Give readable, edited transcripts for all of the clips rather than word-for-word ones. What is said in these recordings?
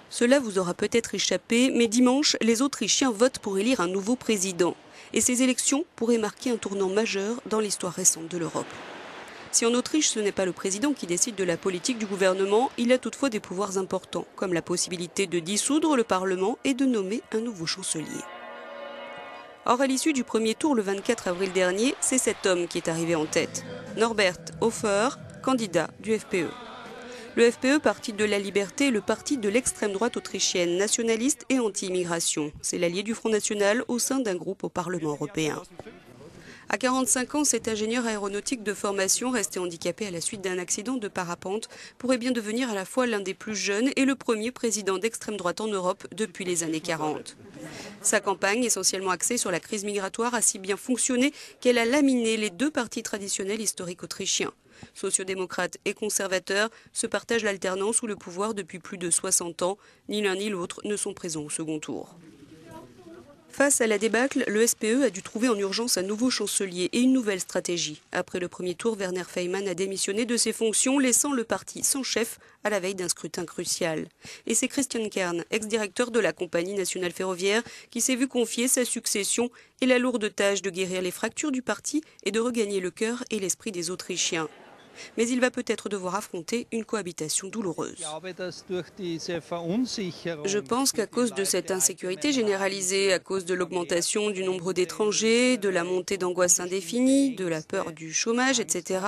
Cela vous aura peut-être échappé, mais dimanche, les Autrichiens votent pour élire un nouveau président. Et ces élections pourraient marquer un tournant majeur dans l'histoire récente de l'Europe. Si en Autriche, ce n'est pas le président qui décide de la politique du gouvernement, il a toutefois des pouvoirs importants, comme la possibilité de dissoudre le Parlement et de nommer un nouveau chancelier. Or, à l'issue du premier tour le 24 avril dernier, c'est cet homme qui est arrivé en tête, Norbert Hofer, candidat du FPÖ. Le FPÖ, parti de la liberté, est le parti de l'extrême droite autrichienne, nationaliste et anti-immigration. C'est l'allié du Front National au sein d'un groupe au Parlement européen. À 45 ans, cet ingénieur aéronautique de formation, resté handicapé à la suite d'un accident de parapente, pourrait bien devenir à la fois l'un des plus jeunes et le premier président d'extrême droite en Europe depuis les années 40. Sa campagne, essentiellement axée sur la crise migratoire, a si bien fonctionné qu'elle a laminé les deux partis traditionnels historiques autrichiens. Sociodémocrates et conservateurs se partagent l'alternance ou le pouvoir depuis plus de 60 ans. Ni l'un ni l'autre ne sont présents au second tour. Face à la débâcle, le SPÖ a dû trouver en urgence un nouveau chancelier et une nouvelle stratégie. Après le premier tour, Werner Faymann a démissionné de ses fonctions, laissant le parti sans chef à la veille d'un scrutin crucial. Et c'est Christian Kern, ex-directeur de la compagnie nationale ferroviaire, qui s'est vu confier sa succession et la lourde tâche de guérir les fractures du parti et de regagner le cœur et l'esprit des Autrichiens. Mais il va peut-être devoir affronter une cohabitation douloureuse. Je pense qu'à cause de cette insécurité généralisée, à cause de l'augmentation du nombre d'étrangers, de la montée d'angoisse indéfinie, de la peur du chômage, etc.,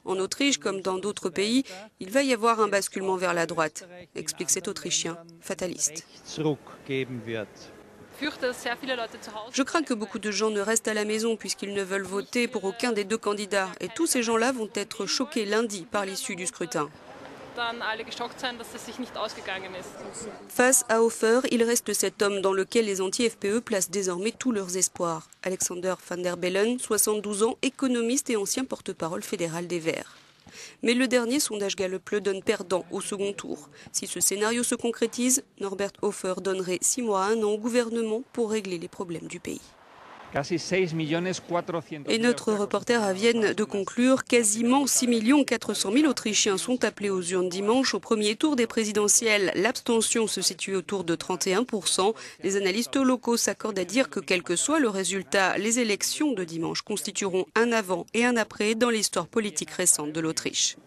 en Autriche comme dans d'autres pays, il va y avoir un basculement vers la droite, explique cet Autrichien fataliste. Je crains que beaucoup de gens ne restent à la maison puisqu'ils ne veulent voter pour aucun des deux candidats. Et tous ces gens-là vont être choqués lundi par l'issue du scrutin. Face à Hofer, il reste cet homme dans lequel les anti-FPÖ placent désormais tous leurs espoirs. Alexander van der Bellen, 72 ans, économiste et ancien porte-parole fédéral des Verts. Mais le dernier sondage Gallup le donne perdant au second tour. Si ce scénario se concrétise, Norbert Hofer donnerait 6 mois à 1 an au gouvernement pour régler les problèmes du pays. Et notre reporter à Vienne de conclure, quasiment 6 400 000 Autrichiens sont appelés aux urnes dimanche au premier tour des présidentielles. L'abstention se situe autour de 31%. Les analystes locaux s'accordent à dire que quel que soit le résultat, les élections de dimanche constitueront un avant et un après dans l'histoire politique récente de l'Autriche.